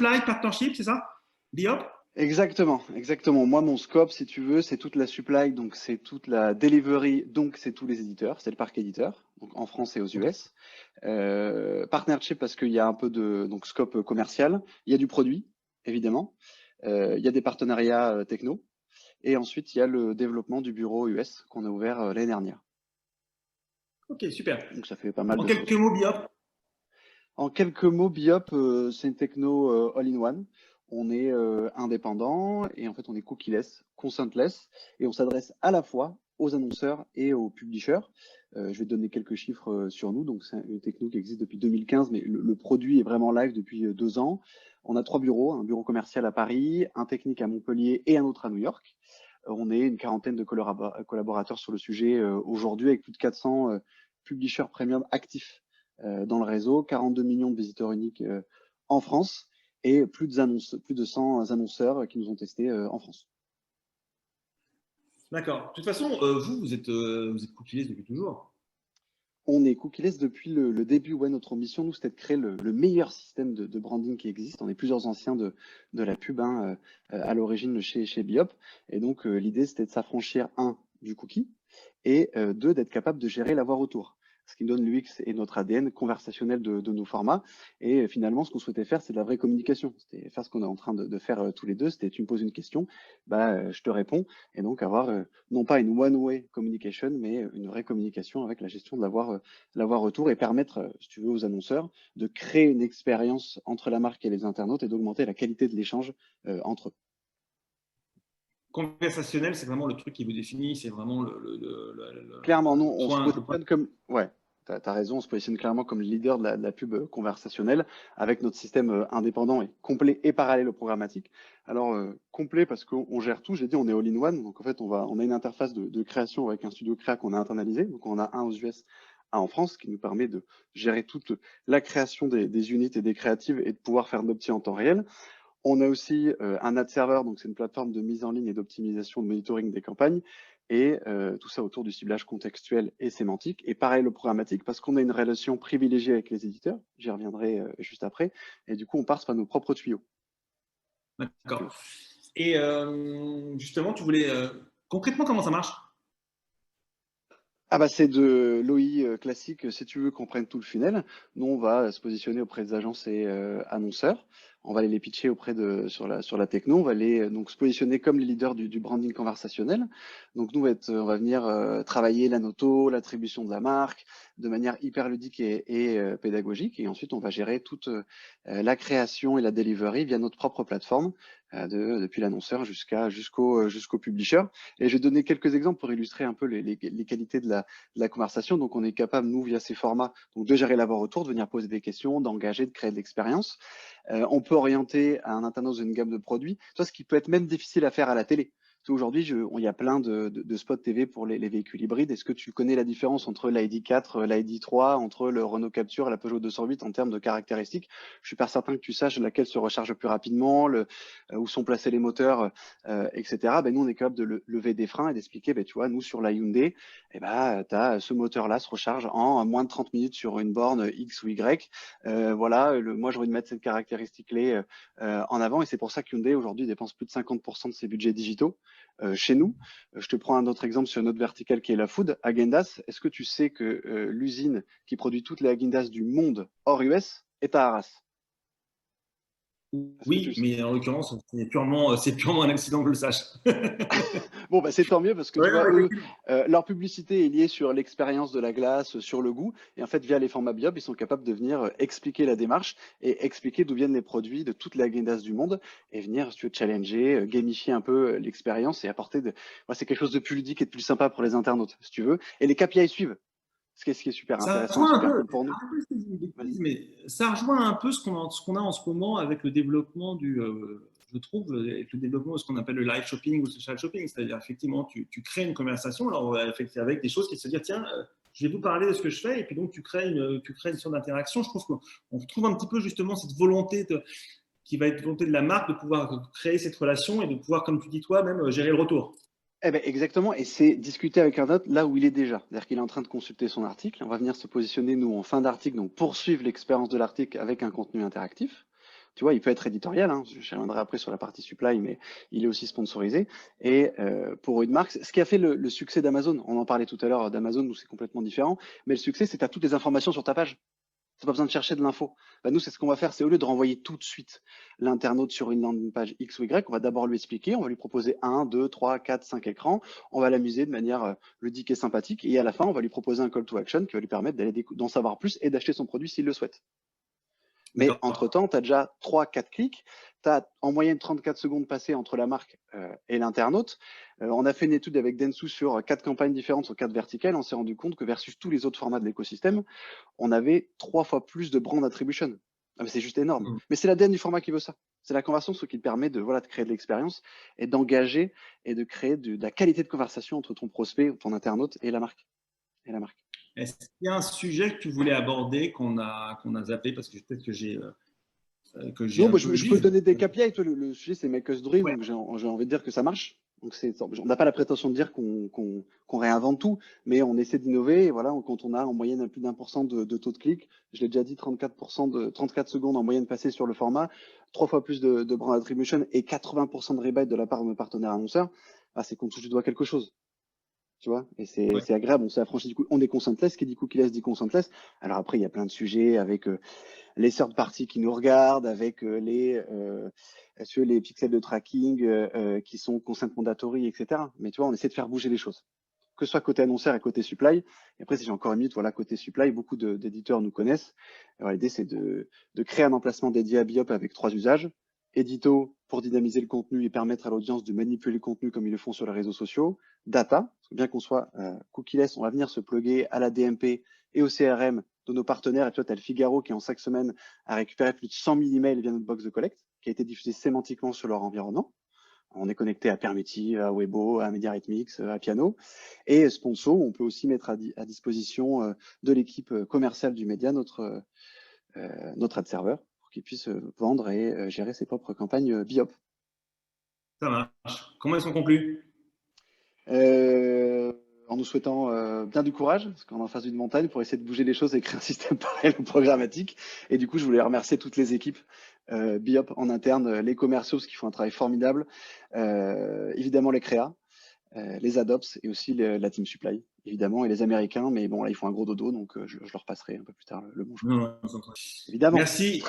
supply, partnership, c'est ça? Biop? Exactement, exactement. Moi, mon scope, si tu veux, c'est toute la supply, donc c'est toute la delivery, donc c'est tous les éditeurs, c'est le parc éditeur, donc en France et aux Ok. US. Partnership parce qu'il y a un peu de donc scope commercial, il y a du produit, évidemment, il y a des partenariats techno, et ensuite il y a le développement du bureau US qu'on a ouvert l'année dernière. Ok, super. Donc ça fait pas mal En de quelques choses. mots, Biop. En quelques mots, Biop, c'est une techno all-in-one. On est indépendant et en fait on est cookieless, consentless et on s'adresse à la fois aux annonceurs et aux publishers. Je vais te donner quelques chiffres sur nous. Donc c'est une techno qui existe depuis 2015, mais le produit est vraiment live depuis 2 ans. On a 3 bureaux, un bureau commercial à Paris, un technique à Montpellier et un autre à New York. On est une quarantaine de collaborateurs sur le sujet aujourd'hui avec plus de 400 publishers premium actifs dans le réseau, 42 millions de visiteurs uniques en France et plus de 100 annonceurs qui nous ont testés en France. D'accord. De toute façon, vous êtes cookieless depuis toujours. On est cookieless depuis le début. Ouais, notre mission, nous, c'était de créer le meilleur système de branding qui existe. On est plusieurs anciens de la pub hein, à l'origine chez Biop. Et donc, l'idée, c'était de s'affranchir, un, du cookie, et deux, d'être capable de gérer l'avoir autour. Ce qui donne l'UX et notre ADN conversationnel de nos formats. Et finalement, ce qu'on souhaitait faire, c'est de la vraie communication. C'était faire ce qu'on est en train de faire tous les deux. C'était tu me poses une question, je te réponds. Et donc avoir non pas une one-way communication, mais une vraie communication avec la gestion de l'avoir retour et permettre, si tu veux, aux annonceurs de créer une expérience entre la marque et les internautes et d'augmenter la qualité de l'échange entre eux. Conversationnel, c'est vraiment le truc qui vous définit, c'est vraiment Clairement, nous, le on se point. positionne comme, ouais, tu as raison, on se positionne clairement comme le leader de la pub conversationnelle avec notre système indépendant et complet et parallèle au programmatique. Alors, complet parce qu'on gère tout, j'ai dit, on est all-in-one, donc en fait, on a une interface de création avec un studio créa qu'on a internalisé, donc on a un aux US, un en France, qui nous permet de gérer toute la création des unités et des créatives et de pouvoir faire de l'opti en temps réel. On a aussi un ad server, donc c'est une plateforme de mise en ligne et d'optimisation de monitoring des campagnes, et tout ça autour du ciblage contextuel et sémantique. Et pareil, le programmatique, parce qu'on a une relation privilégiée avec les éditeurs, j'y reviendrai juste après, et du coup, on passe par nos propres tuyaux, si tu D'accord. veux. Et justement, tu voulais concrètement comment ça marche? Ah bah c'est de l'OI classique, si tu veux qu'on prenne tout le funnel. Nous, on va se positionner auprès des agences et annonceurs. On va aller les pitcher sur la techno. On va aller donc se positionner comme les leaders du branding conversationnel. Donc nous, on va venir travailler la noto, l'attribution de la marque de manière hyper ludique et pédagogique. Et ensuite, on va gérer toute la création et la delivery via notre propre plateforme, depuis l'annonceur jusqu'au publisher. Et je vais donner quelques exemples pour illustrer un peu les qualités de la conversation. Donc, on est capable, nous, via ces formats, donc de gérer l'avoir retour, de venir poser des questions, d'engager, de créer de l'expérience. On peut orienter à un internaute dans une gamme de produits, ce qui peut être même difficile à faire à la télé. Aujourd'hui, il y a plein de spots TV pour les véhicules hybrides. Est-ce que tu connais la différence entre l'ID4, l'ID3, entre le Renault Captur et la Peugeot 208 en termes de caractéristiques? Je suis pas certain que tu saches laquelle se recharge plus rapidement, où sont placés les moteurs, etc. Nous, on est capable de lever des freins et d'expliquer, tu vois, nous, sur la Hyundai, tu as ce moteur-là se recharge en moins de 30 minutes sur une borne X ou Y. Voilà, moi, j'ai envie de mettre cette caractéristique-clé en avant et c'est pour ça que Hyundai, aujourd'hui, dépense plus de 50% de ses budgets digitaux chez nous. Je te prends un autre exemple sur notre verticale qui est la food, Häagen-Dazs. Est-ce que tu sais que l'usine qui produit toutes les Häagen-Dazs du monde hors US est à Arras? Est-ce que tu le Oui, sais? mais en l'occurrence, c'est purement un accident que je le sache. Bon, c'est tant mieux parce que tu Ouais, vois, non, eux, effectivement. leur publicité est liée sur l'expérience de la glace, sur le goût. Et en fait, via les formats Biob, ils sont capables de venir expliquer la démarche et expliquer d'où viennent les produits de toutes les agendas du monde et venir, si tu veux, challenger, gamifier un peu l'expérience et apporter c'est quelque chose de plus ludique et de plus sympa pour les internautes, si tu veux. Et les KPI suivent, ce qui est super Ça intéressant et rejoint un super peu, cool pour nous. arrête-moi si je dis une bêtise, Vas-y. mais ça rejoint un peu ce qu'on a en ce moment avec le développement je trouve, avec le développement de ce qu'on appelle le live shopping ou le social shopping. C'est-à-dire, effectivement, tu crées une conversation alors, avec des choses qui se disent, tiens, je vais vous parler de ce que je fais, et puis donc tu crées une sorte d'interaction. Je trouve qu'on retrouve un petit peu justement cette volonté qui va être volonté de la marque de pouvoir créer cette relation et de pouvoir, comme tu dis toi, même gérer le retour. Eh ben, exactement, et c'est discuter avec un autre là où il est déjà. C'est-à-dire qu'il est en train de consulter son article. On va venir se positionner, nous, en fin d'article, donc poursuivre l'expérience de l'article avec un contenu interactif. Tu vois, il peut être éditorial, hein, je reviendrai après sur la partie supply, mais il est aussi sponsorisé. Et pour une marque, ce qui a fait le succès d'Amazon, on en parlait tout à l'heure d'Amazon où c'est complètement différent, mais le succès, c'est que tu as toutes les informations sur ta page. Tu n'as pas besoin de chercher de l'info. Bah, nous, c'est ce qu'on va faire, c'est au lieu de renvoyer tout de suite l'internaute sur une landing page X ou Y, on va d'abord lui expliquer, on va lui proposer 1, 2, 3, 4, 5 écrans, on va l'amuser de manière ludique et sympathique, et à la fin, on va lui proposer un call to action qui va lui permettre d'en savoir plus et d'acheter son produit s'il le souhaite. Mais entre-temps, tu as déjà 3-4 clics, tu as en moyenne 34 secondes passées entre la marque et l'internaute. On a fait une étude avec Dentsu sur 4 campagnes différentes, sur 4 verticales, on s'est rendu compte que versus tous les autres formats de l'écosystème, on avait 3 fois plus de brand attribution. Ah, c'est juste énorme. Mais c'est l'ADN du format qui veut ça. C'est la conversation, ce qui te permet de créer de l'expérience et d'engager et de créer de la qualité de conversation entre ton prospect, ton internaute et la marque. Est-ce qu'il y a un sujet que tu voulais aborder qu'on a zappé parce que peut-être que j'ai non, je peux te donner des KPI. Le sujet, c'est Make Us Dream. Ouais. Donc j'ai envie de dire que ça marche. Donc on n'a pas la prétention de dire qu'on réinvente tout, mais on essaie d'innover. Et voilà, quand on a en moyenne plus d'1% de taux de clic, je l'ai déjà dit, 34 secondes en moyenne passées sur le format, 3 fois plus de brand attribution et 80% de rebate de la part de nos partenaires annonceurs, c'est qu'on touche du doigt quelque chose. Tu vois, et c'est agréable, on s'est affranchi du coup, on est consentless, qui dit cookieless dit consentless. Alors après, il y a plein de sujets avec les third parties qui nous regardent, avec les pixels de tracking qui sont consent mandatory, etc. Mais tu vois, on essaie de faire bouger les choses, que ce soit côté annonceur et côté supply. Et après, si j'ai encore une minute, voilà, côté supply, beaucoup d'éditeurs nous connaissent. Alors, l'idée, c'est de créer un emplacement dédié à Biop avec 3 usages. Édito pour dynamiser le contenu et permettre à l'audience de manipuler le contenu comme ils le font sur les réseaux sociaux. Data, parce que bien qu'on soit cookieless, on va venir se plugger à la DMP et au CRM de nos partenaires. Et toi, tu as le Figaro qui, en 5 semaines, a récupéré plus de 100 000 emails via notre box de collecte, qui a été diffusé sémantiquement sur leur environnement. On est connecté à Permeti, à Weibo, à MediaRhythmix, à Piano. Et Sponso, on peut aussi mettre à disposition de l'équipe commerciale du média notre ad server pour qu'ils puissent vendre et gérer ses propres campagnes Biop. Ça marche. Comment elles sont conclues? En nous souhaitant bien du courage, parce qu'on est en face d'une montagne, pour essayer de bouger les choses et créer un système pareil ou programmatique. Et du coup, je voulais remercier toutes les équipes Biop en interne, les commerciaux, parce qu'ils font un travail formidable, évidemment les créas, les Adops et aussi la team supply, évidemment, et les Américains. Mais bon, là, ils font un gros dodo, donc je leur passerai un peu plus tard le bonjour. Non, évidemment. Merci.